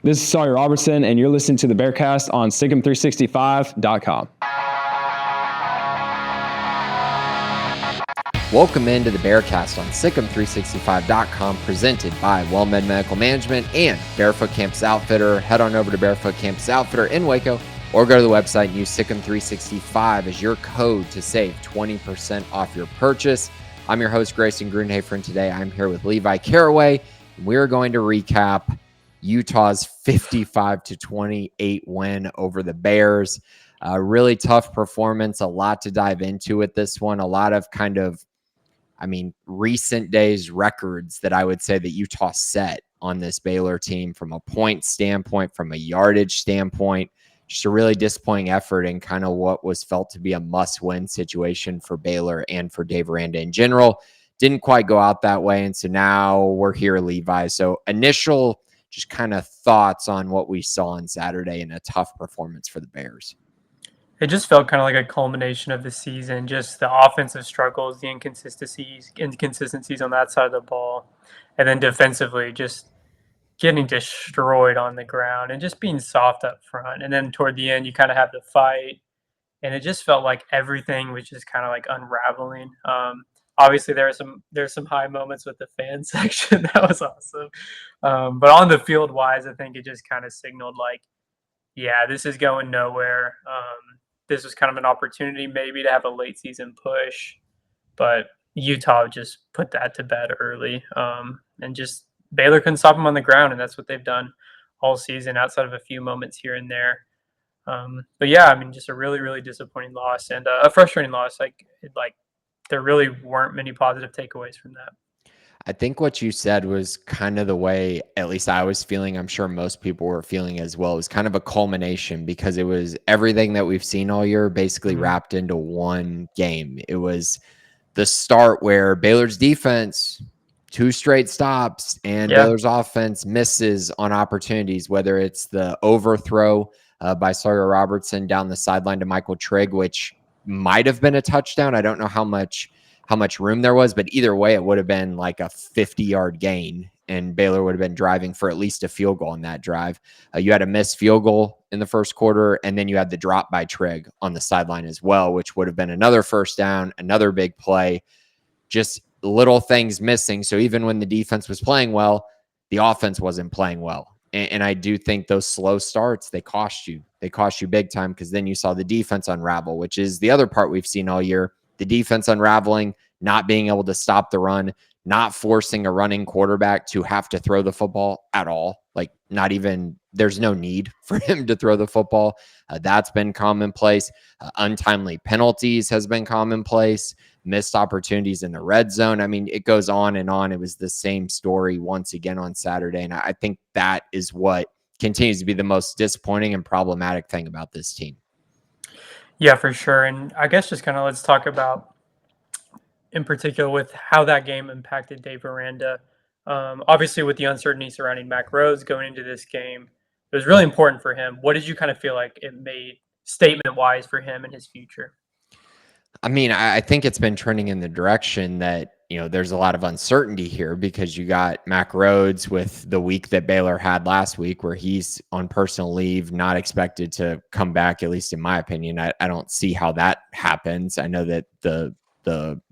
This is Sawyer Robertson, and you're listening to the Bearcast on SicEm365.com. Welcome into the Bearcast on SicEm365.com, presented by WellMed Medical Management and Barefoot Campus Outfitter. Head on over to Barefoot Campus Outfitter in Waco, or go to the website and use SicEm365 as your code to save 20% off your purchase. I'm your host, Grayson Grundhoefer, and today I'm here with Levi Caraway. We're going to recap Utah's 55-28 win over the Bears. Really tough performance, a lot to dive into with this one. A lot of recent days records that I would say that Utah set on this Baylor team from a point standpoint, from a yardage standpoint. Just a really disappointing effort and kind of what was felt to be a must-win situation for Baylor and for Dave Aranda in general. Didn't quite go out that way, and so now we're here, Levi. So initial just kind of thoughts on what we saw on Saturday in a tough performance for the Bears. It just felt kind of like a culmination of the season, just the offensive struggles, the inconsistencies on that side of the ball, and then defensively just getting destroyed on the ground and just being soft up front. And then toward the end, you kind of have the fight, and it just felt like everything was just kind of like unraveling. Obviously, there's some high moments with the fan section. That was awesome. But on the field wise, I think it just kind of signaled like, yeah, this is going nowhere. This was kind of an opportunity maybe to have a late season push, but Utah just put that to bed early. And just Baylor couldn't stop them on the ground, and that's what they've done all season outside of a few moments here and there. But yeah, just a really, really disappointing loss and a frustrating loss. There really weren't many positive takeaways from that. I think what you said was kind of the way, at least I was feeling, I'm sure most people were feeling as well. It was kind of a culmination because it was everything that we've seen all year basically wrapped into one game. It was the start where Baylor's defense, 2 straight stops, and Baylor's offense misses on opportunities, whether it's the overthrow by Sawyer Robertson down the sideline to Michael Trigg, which might have been a touchdown. I don't know how much room there was, but either way, it would have been like a 50-yard gain, and Baylor would have been driving for at least a field goal on that drive. You had a missed field goal in the first quarter, and then you had the drop by Trigg on the sideline as well, which would have been another first down, another big play, just little things missing. So even when the defense was playing well, the offense wasn't playing well. And I do think those slow starts, they cost you. They cost you big time because then you saw the defense unravel, which is the other part we've seen all year. The defense unraveling, not being able to stop the run, not forcing a running quarterback to have to throw the football at all. Like not even, there's no need for him to throw the football. That's been commonplace. Untimely penalties has been commonplace. Missed opportunities in the red zone. It goes on and on. It was the same story once again on Saturday. And I think that is what continues to be the most disappointing and problematic thing about this team. Yeah, for sure. And I guess just kind of let's talk about in particular with how that game impacted Dave Aranda. Obviously, with the uncertainty surrounding Mac Rhodes going into this game, it was really important for him. What did you kind of feel like it made statement-wise for him and his future? I think it's been trending in the direction that, there's a lot of uncertainty here because you got Mac Rhodes with the week that Baylor had last week where he's on personal leave, not expected to come back, at least in my opinion. I don't see how that happens. I know that the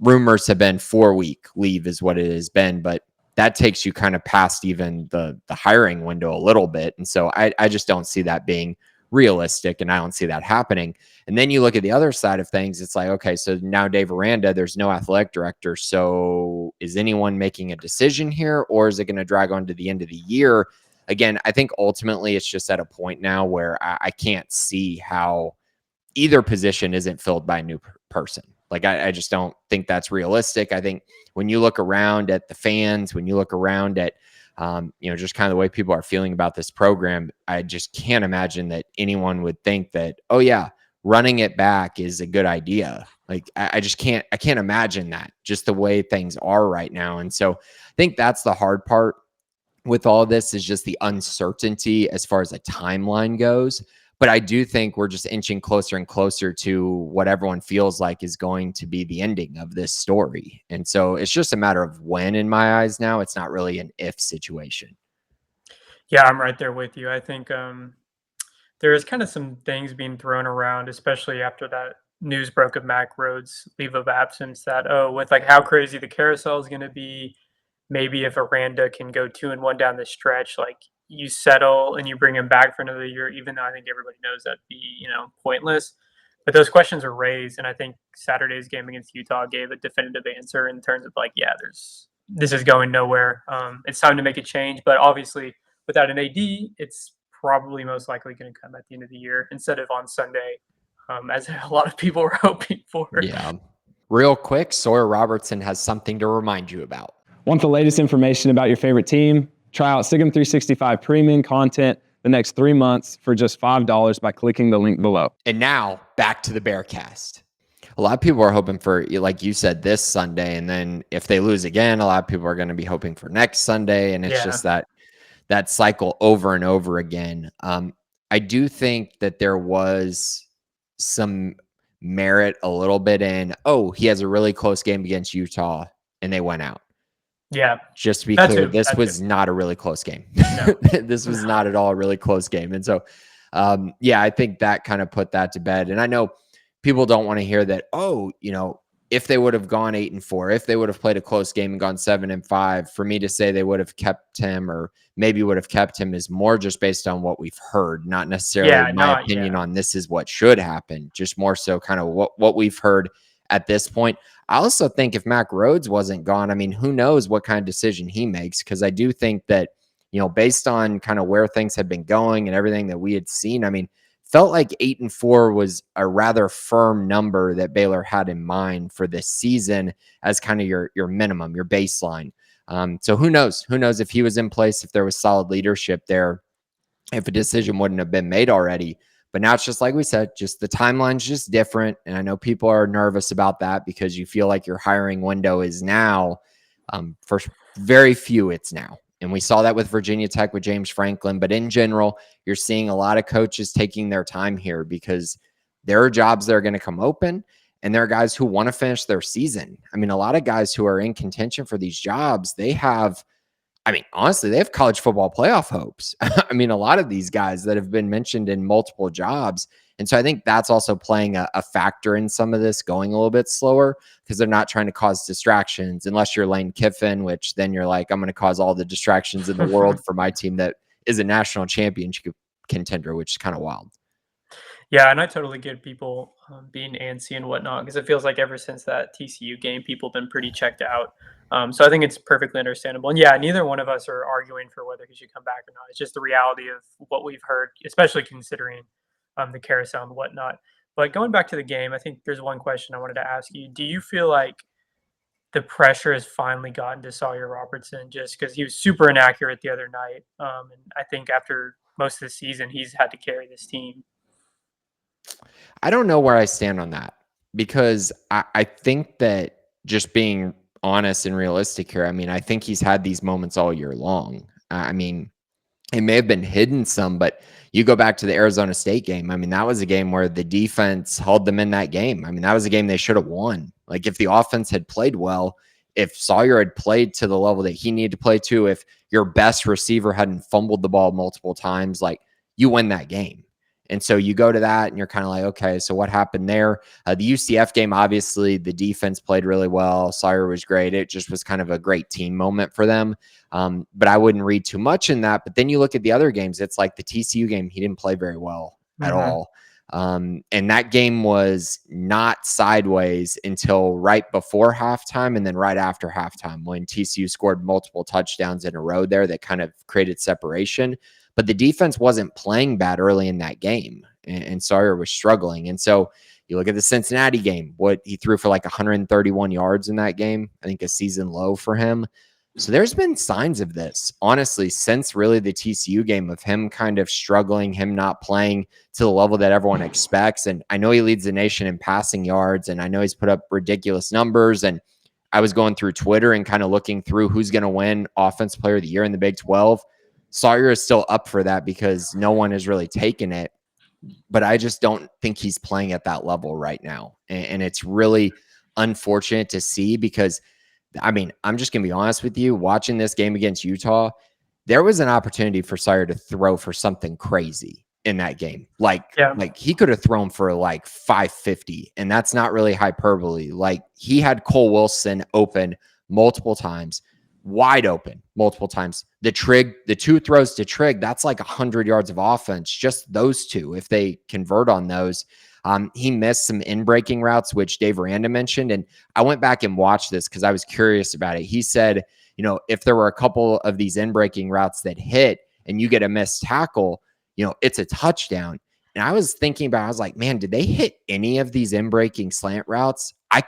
rumors have been 4-week leave is what it has been, but that takes you kind of past even the hiring window a little bit. And so I just don't see that being realistic, and I don't see that happening. And then you look at the other side of things, it's like, okay, so now Dave Aranda, there's no athletic director. So is anyone making a decision here, or is it going to drag on to the end of the year? Again, I think ultimately it's just at a point now where I can't see how either position isn't filled by a new person. Like, I just don't think that's realistic. I think when you look around at the fans, when you look around at just kind of the way people are feeling about this program, I just can't imagine that anyone would think that, oh yeah, running it back is a good idea. Like I can't imagine that, just the way things are right now. And so I think that's the hard part with all this, is just the uncertainty as far as a timeline goes. But I do think we're just inching closer and closer to what everyone feels like is going to be the ending of this story. And so it's just a matter of when in my eyes now. It's not really an if situation. Yeah, I'm right there with you. I think there is kind of some things being thrown around, especially after that news broke of Mac Rhodes' leave of absence. That with like how crazy the carousel is going to be, maybe if Aranda can go 2-1 down the stretch, like you settle and you bring him back for another year, even though I think everybody knows that'd be pointless. But those questions are raised, and I think Saturday's game against Utah gave a definitive answer in terms of like, yeah, this is going nowhere. It's time to make a change, but obviously without an AD, it's probably most likely going to come at the end of the year instead of on Sunday, as a lot of people were hoping for. Yeah. Real quick, Sawyer Robertson has something to remind you about. Want the latest information about your favorite team? Try out SIGM 365 premium content the next 3 months for just $5 by clicking the link below. And now back to the Bearcast. A lot of people are hoping for, like you said, this Sunday. And then if they lose again, a lot of people are going to be hoping for next Sunday. And it's just that cycle over and over again. I do think that there was some merit a little bit in, he has a really close game against Utah and they went out. Yeah. Just to be clear, this was not a really close game. No. This was not at all a really close game. And so, I think that kind of put that to bed. And I know people don't want to hear that, if they would have gone 8-4, if they would have played a close game and gone 7-5, for me to say they would have kept him or maybe would have kept him is more just based on what we've heard, not necessarily my opinion on this is what should happen, just more so kind of what we've heard at this point. I also think if Mac Rhodes wasn't gone, I mean, who knows what kind of decision he makes? Because I do think that, based on kind of where things had been going and everything that we had seen, I mean, felt like 8-4 was a rather firm number that Baylor had in mind for this season as kind of your minimum, your baseline. So who knows? Who knows if he was in place, if there was solid leadership there, if a decision wouldn't have been made already. But now it's just like we said, just the timeline's just different. And I know people are nervous about that because you feel like your hiring window is now. For very few, it's now. And we saw that with Virginia Tech with James Franklin. But in general, you're seeing a lot of coaches taking their time here because there are jobs that are going to come open and there are guys who want to finish their season. I mean, a lot of guys who are in contention for these jobs, honestly, they have college football playoff hopes. I mean, a lot of these guys that have been mentioned in multiple jobs. And so I think that's also playing a factor in some of this going a little bit slower because they're not trying to cause distractions unless you're Lane Kiffin, which then you're like, I'm going to cause all the distractions in the world for my team that is a national championship contender, which is kind of wild. Yeah, and I totally get people being antsy and whatnot because it feels like ever since that TCU game, people have been pretty checked out. So I think it's perfectly understandable. And yeah, neither one of us are arguing for whether he should come back or not. It's just the reality of what we've heard, especially considering the carousel and whatnot. But going back to the game, I think there's one question I wanted to ask you. Do you feel like the pressure has finally gotten to Sawyer Robertson just because he was super inaccurate the other night? And I think after most of the season, he's had to carry this team. I don't know where I stand on that because I think that just being honest and realistic here, I mean, I think he's had these moments all year long. I mean, it may have been hidden some, but you go back to the Arizona State game. I mean, that was a game where the defense held them in that game. I mean, that was a game they should have won. Like if the offense had played well, if Sawyer had played to the level that he needed to play to, if your best receiver hadn't fumbled the ball multiple times, like you win that game. And so you go to that and you're kind of like, okay, so what happened there? The UCF game, obviously the defense played really well. Sawyer was great. It just was kind of a great team moment for them. But I wouldn't read too much in that. But then you look at the other games, it's like the TCU game, he didn't play very well at all. And that game was not sideways until right before halftime and then right after halftime when TCU scored multiple touchdowns in a row there that kind of created separation. But the defense wasn't playing bad early in that game, and Sawyer was struggling. And so you look at the Cincinnati game, what he threw for like 131 yards in that game, I think a season low for him. So there's been signs of this, honestly, since really the TCU game of him kind of struggling, him not playing to the level that everyone expects. And I know he leads the nation in passing yards, and I know he's put up ridiculous numbers. And I was going through Twitter and kind of looking through who's going to win Offensive Player of the Year in the Big 12. Sawyer is still up for that because no one has really taken it, but I just don't think he's playing at that level right now. And it's really unfortunate to see because, I mean, I'm just going to be honest with you, watching this game against Utah, there was an opportunity for Sawyer to throw for something crazy in that game. Like he could have thrown for like 550, and that's not really hyperbole. Like he had Cole Wilson open multiple times, wide open multiple times. The two throws to Trigg, that's like 100 yards of offense. Just those two, if they convert on those. He missed some in-breaking routes, which Dave Aranda mentioned. And I went back and watched this because I was curious about it. He said, if there were a couple of these in-breaking routes that hit and you get a missed tackle, it's a touchdown. And I was thinking about, I was like, man, did they hit any of these in-breaking slant routes? I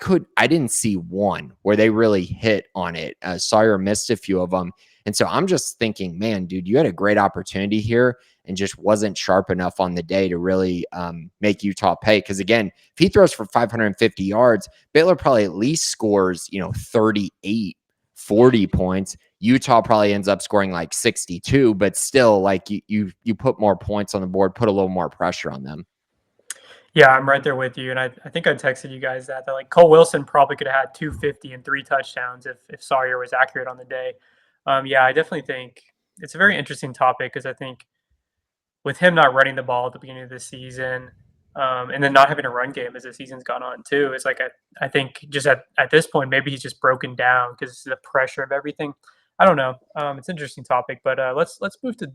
didn't see one where they really hit on it. Sawyer missed a few of them. And so I'm just thinking, man, dude, you had a great opportunity here and just wasn't sharp enough on the day to really make Utah pay. Because again, if he throws for 550 yards, Baylor probably at least scores, 38, 40 points. Utah probably ends up scoring like 62, but still, like you put more points on the board, put a little more pressure on them. Yeah, I'm right there with you. And I think I texted you guys that like Cole Wilson probably could have had 250 and 3 touchdowns if Sawyer was accurate on the day. Yeah, I definitely think it's a very interesting topic because I think with him not running the ball at the beginning of the season, and then not having a run game as the season's gone on too, it's like I think just at this point maybe he's just broken down because the pressure of everything. I don't know. It's an interesting topic, but let's move to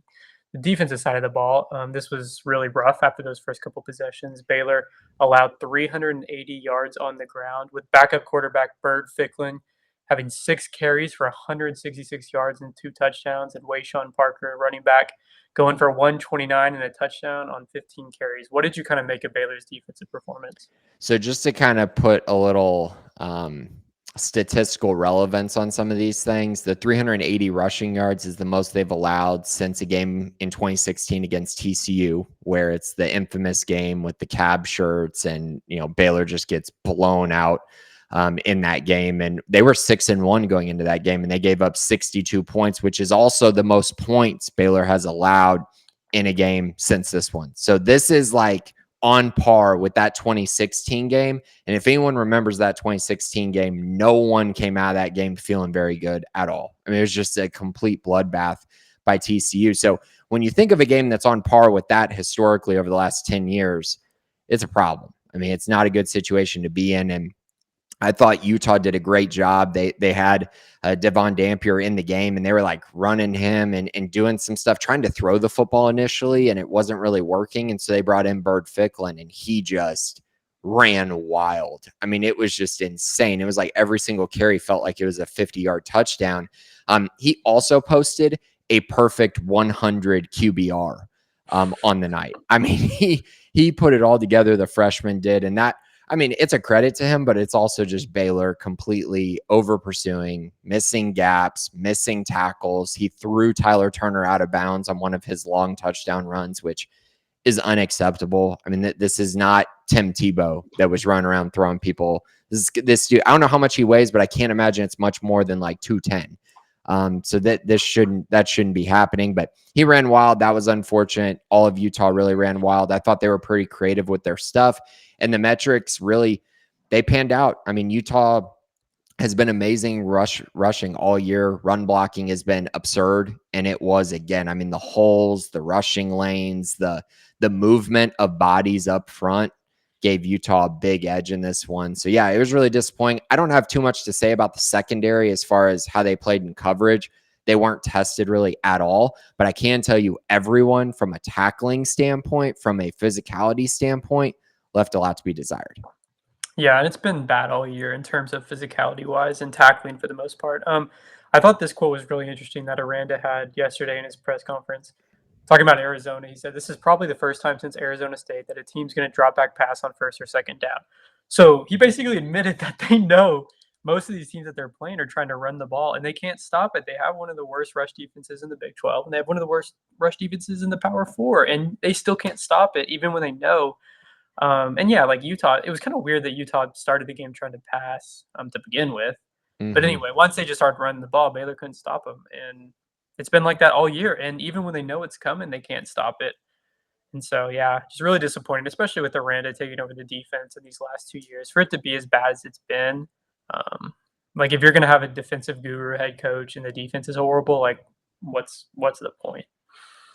the defensive side of the ball. This was really rough after those first couple possessions. Baylor allowed 380 yards on the ground with backup quarterback Bird Ficklin having 6 carries for 166 yards and 2 touchdowns, and Wayshawn Parker, running back, going for 129 and a touchdown on 15 carries. What did you kind of make of Baylor's defensive performance? So just to kind of put a little statistical relevance on some of these things, the 380 rushing yards is the most they've allowed since a game in 2016 against TCU, where it's the infamous game with the cab shirts and, Baylor just gets blown out in that game. And they were 6-1 going into that game, and they gave up 62 points, which is also the most points Baylor has allowed in a game since this one. So this is like on par with that 2016 game. And if anyone remembers that 2016 game, no one came out of that game feeling very good at all. I mean, it was just a complete bloodbath by TCU. So when you think of a game that's on par with that historically over the last 10 years, it's a problem. I mean, it's not a good situation to be in. And I thought Utah did a great job. They had Devon Dampier in the game, and they were like running him and doing some stuff, trying to throw the football initially, and it wasn't really working. And so they brought in Bird Ficklin, and he just ran wild. I mean, it was just insane. It was like every single carry felt like it was a 50-yard touchdown. He also posted a perfect 100 QBR on the night. I mean, he put it all together, the freshman did, and that, I mean, it's a credit to him, but it's also just Baylor completely over pursuing, missing gaps, missing tackles. He threw Tyler Turner out of bounds on one of his long touchdown runs, which is unacceptable. I mean, this is not Tim Tebow that was running around throwing people. This dude, I don't know how much he weighs, but I can't imagine it's much more than like 210. So that shouldn't be happening, but he ran wild. That was unfortunate. All of Utah really ran wild. I thought they were pretty creative with their stuff, and the metrics really, they panned out. I mean, Utah has been amazing rushing all year. Run blocking has been absurd. And it was, again, I mean, the holes, the rushing lanes, the movement of bodies up front gave Utah a big edge in this one. So yeah, it was really disappointing. I don't have too much to say about the secondary as far as how they played in coverage. They weren't tested really at all, but I can tell you everyone from a tackling standpoint, from a physicality standpoint, left a lot to be desired. Yeah, and it's been bad all year in terms of physicality wise and tackling for the most part. I thought this quote was really interesting that Aranda had yesterday in his press conference. Talking about Arizona, he said, "This is probably the first time since Arizona State that a team's going to drop back pass on first or second down." So he basically admitted that they know most of these teams that they're playing are trying to run the ball, and they can't stop it. They have one of the worst rush defenses in the Big 12, and they have one of the worst rush defenses in the Power 4, and they still can't stop it, even when they know. And yeah, like Utah, it was kind of weird that Utah started the game trying to pass to begin with. But anyway, once they just started running the ball, Baylor couldn't stop them. And it's been like that all year. And even when they know it's coming, they can't stop it. And so, yeah, just really disappointing, especially with Aranda taking over the defense in these last 2 years. For it to be as bad as it's been, like if you're going to have a defensive guru head coach and the defense is horrible, like what's the point?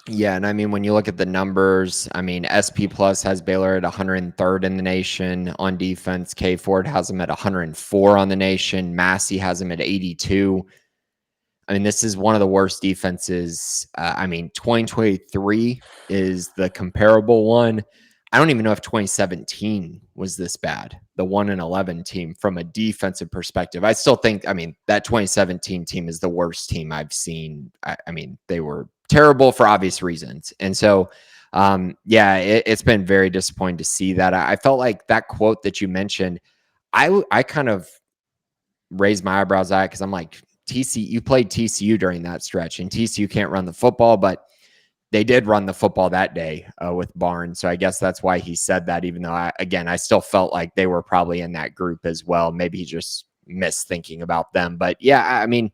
Yeah, and I mean, when you look at the numbers, I mean, SP Plus has Baylor at 103rd in the nation on defense. K Ford has them at 104 on the nation. Massey has them at 82. I mean, this is one of the worst defenses. I mean, 2023 is the comparable one. I don't even know if 2017 was this bad, the 1-11 team from a defensive perspective. I still think, I mean, that 2017 team is the worst team I've seen. I mean, they were terrible for obvious reasons. And so, yeah, it's been very disappointing to see that. I felt like that quote that you mentioned, I kind of raised my eyebrows at it because I'm like, TCU, you played TCU during that stretch, and TCU can't run the football, but they did run the football that day with Barnes. So I guess that's why he said that, even though, I still felt like they were probably in that group as well. Maybe he just missed thinking about them. But yeah, I mean,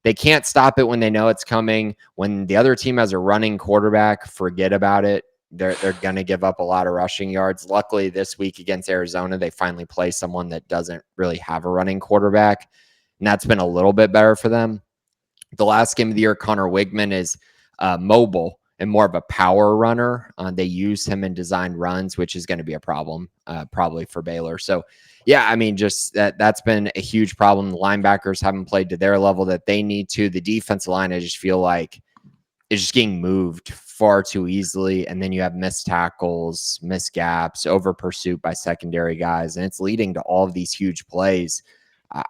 they can't stop it when they know it's coming. When the other team has a running quarterback, forget about it. They're going to give up a lot of rushing yards. Luckily, this week against Arizona, they finally play someone that doesn't really have a running quarterback, and that's been a little bit better for them. The last game of the year, Connor Wigman is mobile and more of a power runner. They use him in design runs, which is going to be a problem probably for Baylor. So, yeah, I mean, just that's been a huge problem. The linebackers haven't played to their level that they need to. The defensive line, I just feel like, is just getting moved far too easily. And then you have missed tackles, missed gaps, over pursuit by secondary guys. And it's leading to all of these huge plays.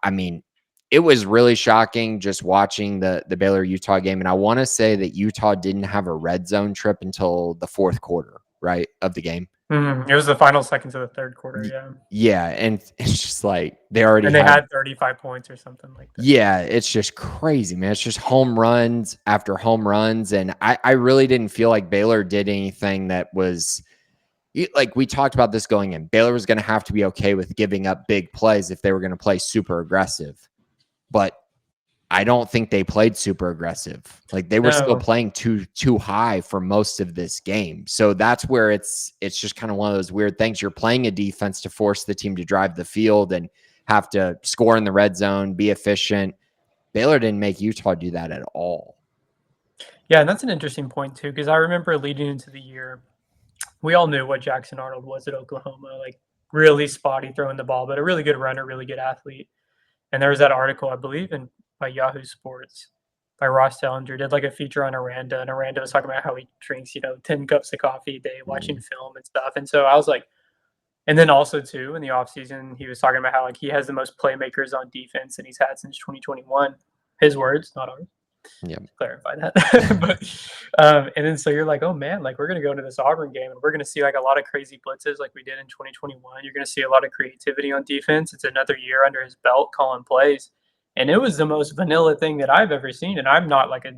I mean, it was really shocking just watching the Baylor-Utah game. And I want to say that Utah didn't have a red zone trip until the fourth quarter, right, of the game. Mm-hmm. It was the final seconds of the third quarter, yeah. Yeah, and it's just like they already had 35 points or something like that. Yeah, it's just crazy, man. It's just home runs after home runs. And I really didn't feel like Baylor did anything that was like, we talked about this going in. Baylor was going to have to be okay with giving up big plays if they were going to play super aggressive. But I don't think they played super aggressive. Like, they were still playing too high for most of this game. So that's where it's just kind of one of those weird things. You're playing a defense to force the team to drive the field and have to score in the red zone, be efficient. Baylor didn't make Utah do that at all. Yeah, and that's an interesting point too, because I remember leading into the year, we all knew what Jackson Arnold was at Oklahoma, like really spotty throwing the ball, but a really good runner, really good athlete. And there was that article, I believe, by Yahoo Sports, by Ross Tellinger, did like a feature on Aranda, and Aranda was talking about how he drinks, 10 cups of coffee a day, watching film and stuff. And so I was like, and then also too, in the offseason, he was talking about how like he has the most playmakers on defense and he's had since 2021. His words, not ours. Yeah, clarify that. And then so you're like, oh man, like we're gonna go into this Auburn game and we're gonna see like a lot of crazy blitzes like we did in 2021. You're gonna see a lot of creativity on defense. It's another year under his belt calling plays. And it was the most vanilla thing that I've ever seen. And I'm not like a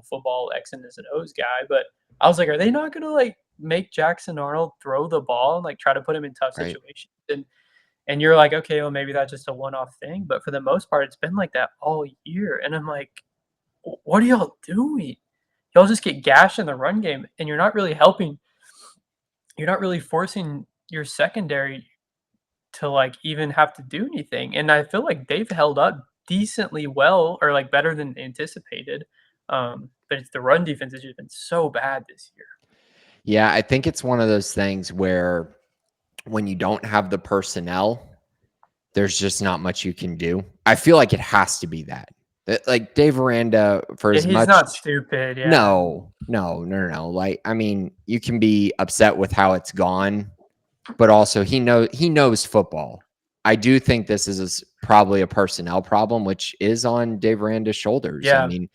football X and O's guy, but I was like, are they not gonna like make Jackson Arnold throw the ball and like try to put him in tough situations? And you're like, okay, well maybe that's just a one-off thing. But for the most part, it's been like that all year. And I'm like, what are y'all doing? Y'all just get gashed in the run game, and you're not really helping. You're not really forcing your secondary to like even have to do anything. And I feel like they've held up decently well, or like better than anticipated. But the run defense has just been so bad this year. Yeah, I think it's one of those things where when you don't have the personnel, there's just not much you can do. I feel like it has to be that. Like Dave Aranda, for as much, he's not stupid. Yeah. No. Like, I mean, you can be upset with how it's gone, but also he knows football. I do think this is probably a personnel problem, which is on Dave Aranda's shoulders. Yeah. I mean,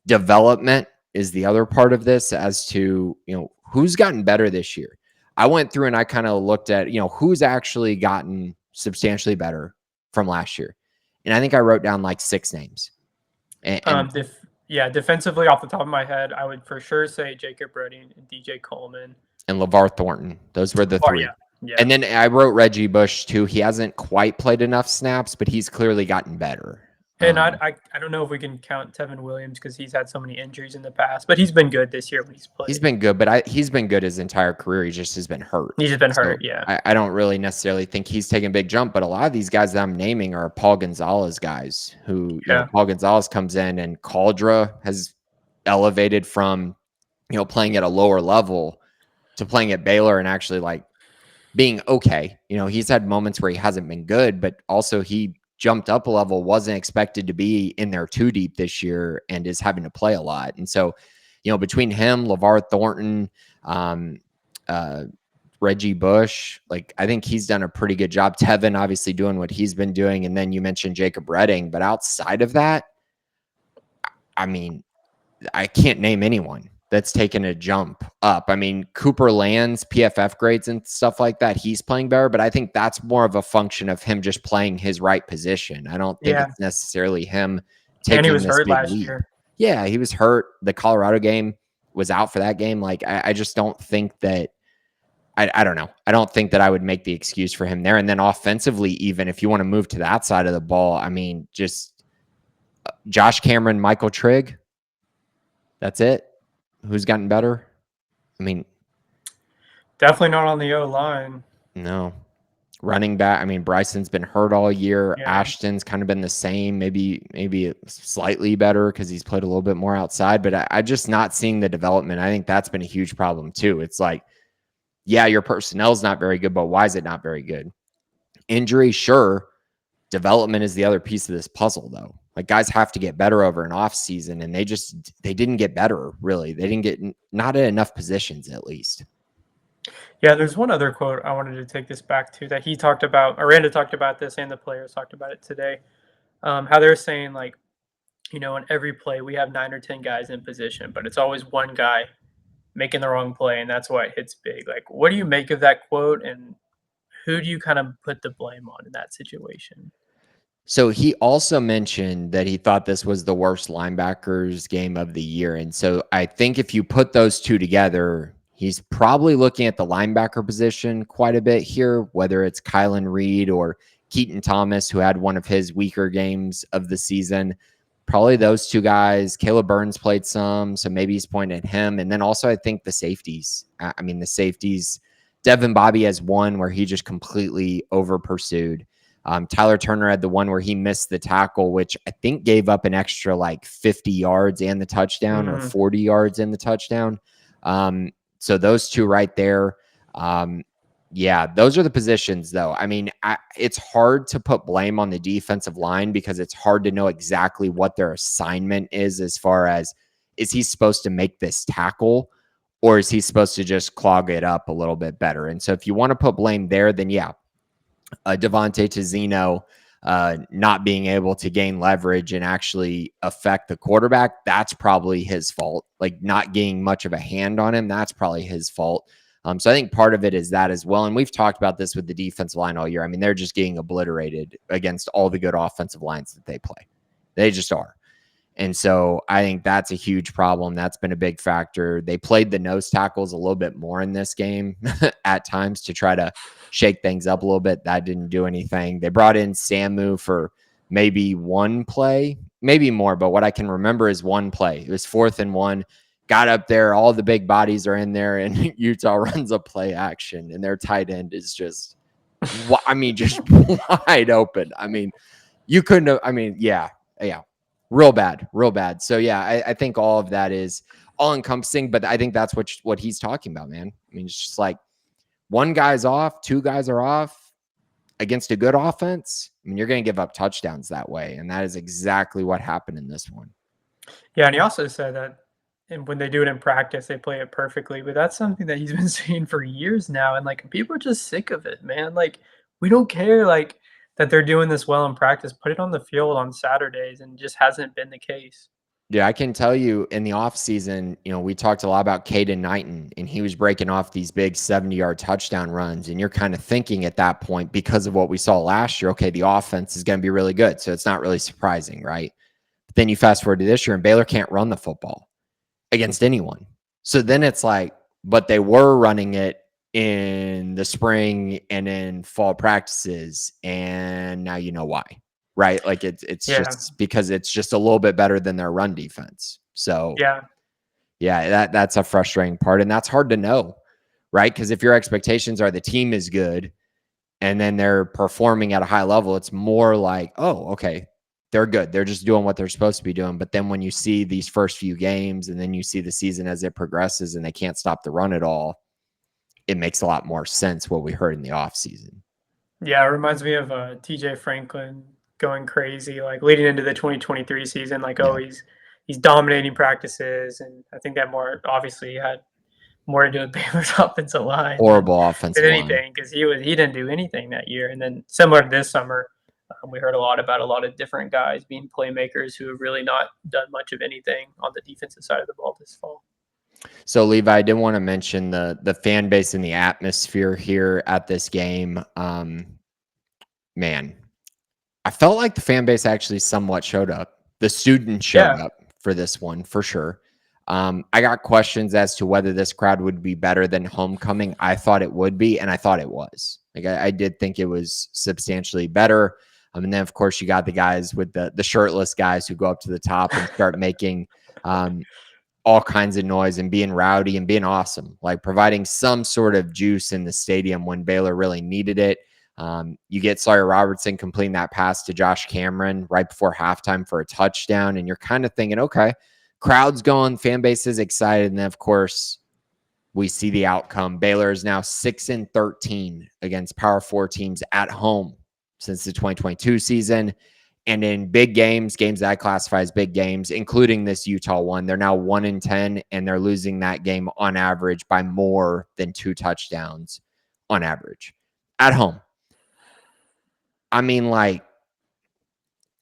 development is the other part of this as to, who's gotten better this year. I went through and I kind of looked at, who's actually gotten substantially better from last year. And I think I wrote down like 6 names. Defensively off the top of my head, I would for sure say Jacob Brody and DJ Coleman. And LeVar Thornton. Those were the 3. Yeah. And then I wrote Reggie Bush too. He hasn't quite played enough snaps, but he's clearly gotten better. And I don't know if we can count Tevin Williams because he's had so many injuries in the past, but he's been good this year when he's played. He's been good, but he's been good his entire career. He just has been hurt. He's just been hurt, yeah. I don't really necessarily think he's taking a big jump, but a lot of these guys that I'm naming are Paul Gonzalez guys who, Paul Gonzalez comes in and Caldra has elevated from, playing at a lower level to playing at Baylor and actually like being okay. He's had moments where he hasn't been good, but also he jumped up a level, wasn't expected to be in there too deep this year, and is having to play a lot. And so, between him, LeVar Thornton, Reggie Bush, like I think he's done a pretty good job. Tevin obviously doing what he's been doing. And then you mentioned Jacob Redding, but outside of that, I mean, I can't name anyone that's taken a jump up. I mean, Cooper Land's PFF grades and stuff like that, he's playing better, but I think that's more of a function of him just playing his right position. I don't think it's necessarily him And he taking was this hurt big last leap. year. Yeah, he was hurt. The Colorado game was out for that game. Like, I just don't think that, I don't know. I don't think that I would make the excuse for him there. And then offensively, even if you want to move to that side of the ball, I mean, just Josh Cameron, Michael Trigg, that's it. Who's gotten better? I mean, definitely not on the O-line. No. Running back, I mean, Bryson's been hurt all year. Yeah. Ashton's kind of been the same, maybe slightly better because he's played a little bit more outside, but I just not seeing the development. I think that's been a huge problem too. It's like, yeah, your personnel's not very good, but why is it not very good? Injury, sure. Development is the other piece of this puzzle, though. Like, guys have to get better over an off season, and they didn't get better, really. They didn't get, not at enough positions, at least. Yeah, there's one other quote I wanted to take this back to that he talked about. Aranda talked about this, and the players talked about it today. How they're saying, like, in every play we have 9 or 10 guys in position, but it's always one guy making the wrong play, and that's why it hits big. Like, what do you make of that quote, and who do you kind of put the blame on in that situation? So he also mentioned that he thought this was the worst linebackers game of the year. And so I think if you put those two together, he's probably looking at the linebacker position quite a bit here, whether it's Kylan Reed or Keaton Thomas, who had one of his weaker games of the season. Probably those two guys. Caleb Burns played some, so maybe he's pointing at him. And then also I think the safeties. I mean, the safeties, Devin Bobby has one where he just completely over pursued. Tyler Turner had the one where he missed the tackle, which I think gave up an extra like 50 yards and the touchdown or 40 yards in the touchdown. So those two right there. Yeah, those are the positions, though. I mean, it's hard to put blame on the defensive line because it's hard to know exactly what their assignment is as far as, is he supposed to make this tackle or is he supposed to just clog it up a little bit better? And so if you want to put blame there, then yeah, Devontae Tizino not being able to gain leverage and actually affect the quarterback, that's probably his fault. Like, not getting much of a hand on him, that's probably his fault. So I think part of it is that as well. And we've talked about this with the defensive line all year. I mean, they're just getting obliterated against all the good offensive lines that they play. They just are. And so I think that's a huge problem. That's been a big factor. They played the nose tackles a little bit more in this game at times to try to shake things up a little bit. That didn't do anything. They brought in Samu for maybe one play, maybe more, but what I can remember is one play. It was 4th and 1. Got up there, all the big bodies are in there, and Utah runs a play action, and their tight end is just, just wide open. I mean, you couldn't have, yeah, real bad. So yeah, I think all of that is all encompassing, but I think that's what he's talking about, man. I mean, it's just like one guy's off, two guys are off against a good offense. I mean, you're going to give up touchdowns that way, and that is exactly what happened in this one. Yeah, and he also said that, and when they do it in practice, they play it perfectly. But that's something that he's been saying for years now. And like, people are just sick of it, man. Like, we don't care like that they're doing this well in practice. Put it on the field on Saturdays, and it just hasn't been the case. Yeah, I can tell you in the offseason, we talked a lot about Caden Knighton, and he was breaking off these big 70-yard touchdown runs. And you're kind of thinking at that point, because of what we saw last year, okay, the offense is going to be really good. So it's not really surprising, right? But then you fast forward to this year, and Baylor can't run the football against anyone. So then it's like, but they were running it in the spring and in fall practices, and now you know why, right? Like it's just because it's just a little bit better than their run defense. So yeah, that's a frustrating part, and that's hard to know, right? Because if your expectations are the team is good and then they're performing at a high level, it's more like, oh, okay, they're good. They're just doing what they're supposed to be doing. But then when you see these first few games and then you see the season as it progresses and they can't stop the run at all, it makes a lot more sense what we heard in the offseason. Yeah, it reminds me of TJ Franklin going crazy, like leading into the 2023 season. Like, oh, he's dominating practices, and I think that more obviously had more to do with Baylor's offensive line Horrible than offensive line. anything, because he didn't do anything that year. And then similar to this summer, we heard a lot about a lot of different guys being playmakers who have really not done much of anything on the defensive side of the ball this fall. So, Levi, I did want to mention the fan base and the atmosphere here at this game. Man, I felt like the fan base actually somewhat showed up. The students showed up for this one, for sure. I got questions as to whether this crowd would be better than homecoming. I thought it would be, and I thought it was. Like I did think it was substantially better. And then, of course, you got the guys with the shirtless guys who go up to the top and start making all kinds of noise and being rowdy and being awesome, like providing some sort of juice in the stadium when Baylor really needed it. You get Sawyer Robertson completing that pass to Josh Cameron right before halftime for a touchdown, and you're kind of thinking, okay, crowd's going, fan base is excited, and then, of course, we see the outcome. Baylor is now 6-13 against Power 4 teams at home since the 2022 season. And in big games that I classify as big games, including this Utah one, they're now 1-10, and they're losing that game on average by more than 2 touchdowns on average at home. I mean, like,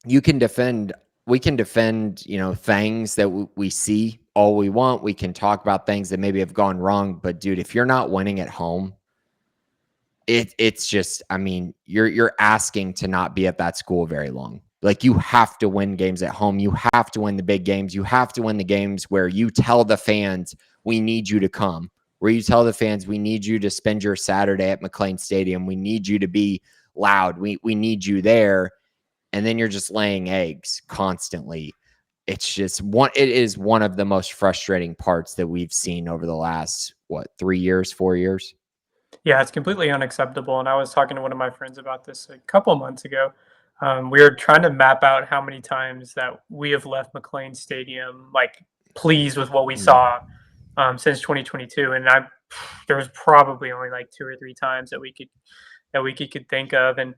we can defend, things that we see all we want. We can talk about things that maybe have gone wrong, but dude, if you're not winning at home, it's just, I mean, you're asking to not be at that school very long. Like, you have to win games at home. You have to win the big games. You have to win the games where you tell the fans, we need you to come. Where you tell the fans, we need you to spend your Saturday at McLean Stadium. We need you to be loud. We need you there. And then you're just laying eggs constantly. It is one of the most frustrating parts that we've seen over the last, 3 years, 4 years? Yeah, it's completely unacceptable. And I was talking to one of my friends about this a couple months ago. We were trying to map out how many times that we have left McLean Stadium, like, pleased with what we saw since 2022. And there was probably only like 2 or 3 times that we could think of. And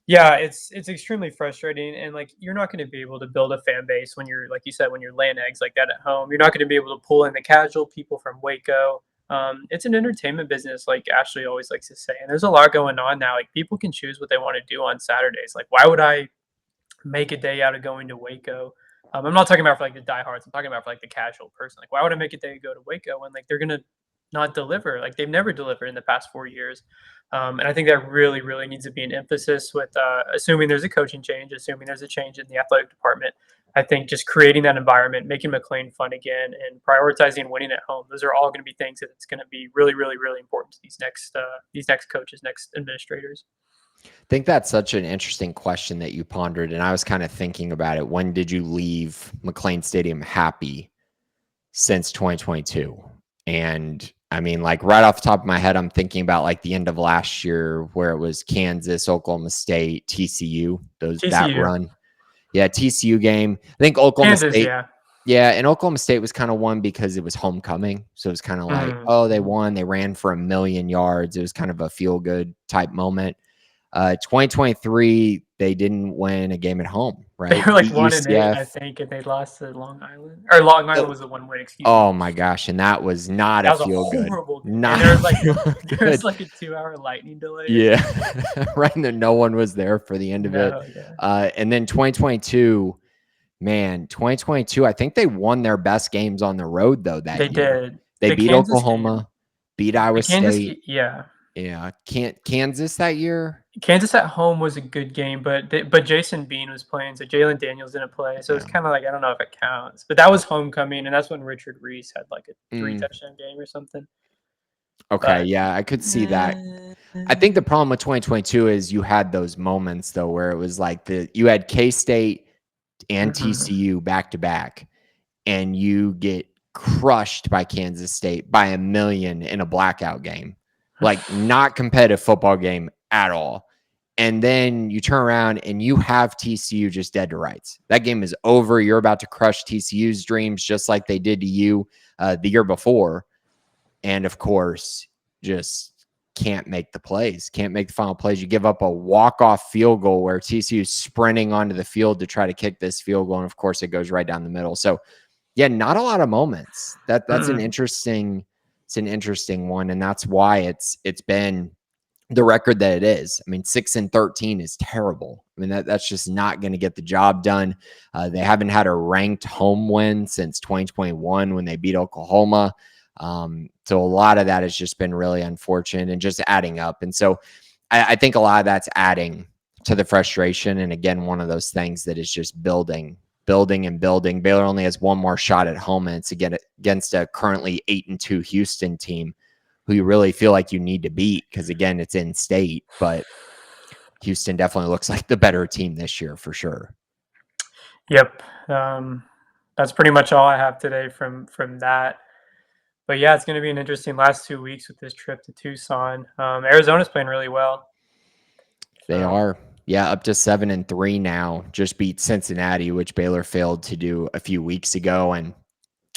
yeah, it's extremely frustrating. And like, you're not going to be able to build a fan base when you're, like you said, when you're laying eggs like that at home. You're not going to be able to pull in the casual people from Waco. It's an entertainment business, like Ashley always likes to say, and there's a lot going on now. Like, people can choose what they want to do on Saturdays. Like, why would I make a day out of going to Waco? I'm not talking about for like the diehards. I'm talking about for like the casual person. Like, why would I make a day to go to Waco when, like, they're gonna not deliver? Like, they've never delivered in the past 4 years. And I think that really, really needs to be an emphasis with assuming there's a coaching change, assuming there's a change in the athletic department. I think just creating that environment, making McLean fun again, and prioritizing winning at home. Those are all going to be things that it's going to be really, really, really important to these next coaches, next administrators. I think that's such an interesting question that you pondered, and I was kind of thinking about it. When did you leave McLean Stadium happy since 2022? And I mean, like, right off the top of my head, I'm thinking about like the end of last year where it was Kansas, Oklahoma State, TCU, that run. Yeah, TCU game. I think Oklahoma State. Yeah, and Oklahoma State was kind of one because it was homecoming. So it was kind of like, oh, they won. They ran for 1,000,000 yards. It was kind of a feel-good type moment. 2023, they didn't win a game at home, right? They were like 1-8, I think, and they lost to Long Island. Or Long Island was the 1 win, excuse me. Oh my gosh, and that was not a feel good. And there was like a 2-hour lightning delay. Yeah, right. And then no one was there for the end of it. Yeah. And then 2022, I think they won their best games on the road though that year. Did. They beat Oklahoma, beat Iowa State. Yeah. Yeah, Kansas that year. Kansas at home was a good game, but Jason Bean was playing, so Jalen Daniels didn't play. So it's kind of like, I don't know if it counts. But that was homecoming, and that's when Richard Reese had like a 3-touchdown game or something. Okay, yeah, I could see that. I think the problem with 2022 is you had those moments though where it was like you had K-State and TCU back to back, and you get crushed by Kansas State by 1,000,000 in a blackout game. Like, not competitive football game at all. And then you turn around and you have TCU just dead to rights. That game is over. You're about to crush TCU's dreams just like they did to you the year before. And of course, just can't make the plays, can't make the final plays. You give up a walk-off field goal where TCU is sprinting onto the field to try to kick this field goal. And of course, it goes right down the middle. So yeah, not a lot of moments. That's an interesting one. And that's why it's been the record that it is. I mean, 6-13 is terrible. I mean, that's just not going to get the job done. They haven't had a ranked home win since 2021 when they beat Oklahoma. So a lot of that has just been really unfortunate and just adding up. And so I think a lot of that's adding to the frustration. And again, one of those things that is just building. Baylor only has one more shot at home, and it's against a currently 8-2 Houston team who you really feel like you need to beat because, again, it's in state. But Houston definitely looks like the better team this year for sure. Yep. That's pretty much all I have today from that. But yeah, it's going to be an interesting last 2 weeks with this trip to Tucson. Arizona's playing really well. They are. Yeah, up to 7-3 now. Just beat Cincinnati, which Baylor failed to do a few weeks ago. And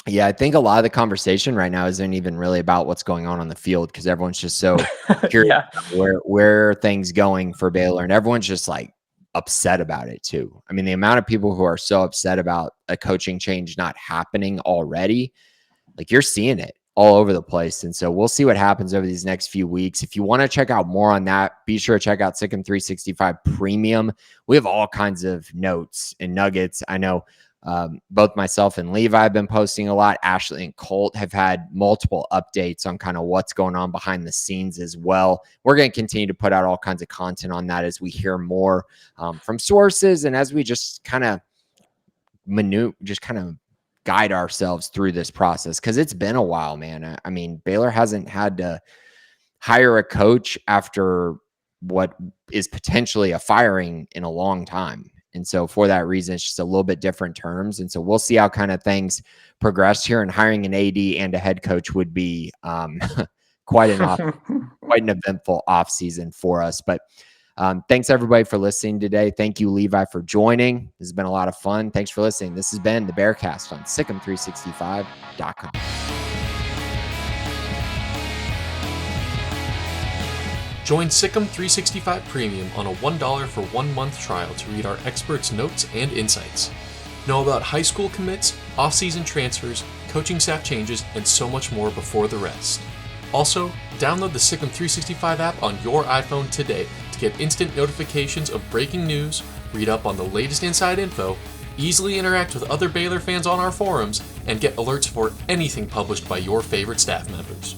yeah, I think a lot of the conversation right now isn't even really about what's going on the field because everyone's just so curious where are things going for Baylor, and everyone's just like upset about it too. I mean, the amount of people who are so upset about a coaching change not happening already, like you're seeing it all over the place. And so we'll see what happens over these next few weeks. If you want to check out more on that, be sure to check out Sikkim 365 Premium. We have all kinds of notes and nuggets. I know both myself and Levi have been posting a lot. Ashley and Colt have had multiple updates on kind of what's going on behind the scenes as well. We're going to continue to put out all kinds of content on that as we hear more from sources and as we just kind of guide ourselves through this process because it's been a while, man. I mean, Baylor hasn't had to hire a coach after what is potentially a firing in a long time. And so for that reason, it's just a little bit different terms. And so we'll see how kind of things progress here. And hiring an AD and a head coach would be quite an eventful offseason for us. But thanks everybody for listening today. Thank you, Levi, for joining. This has been a lot of fun. Thanks for listening. This has been the Bearcast on Sikkim365.com. Join Sikkim 365 Premium on a $1 for 1 month trial to read our experts' notes and insights. Know about high school commits, off-season transfers, coaching staff changes, and so much more before the rest. Also, download the Sikkim 365 app on your iPhone today to get instant notifications of breaking news, read up on the latest inside info, easily interact with other Baylor fans on our forums, and get alerts for anything published by your favorite staff members.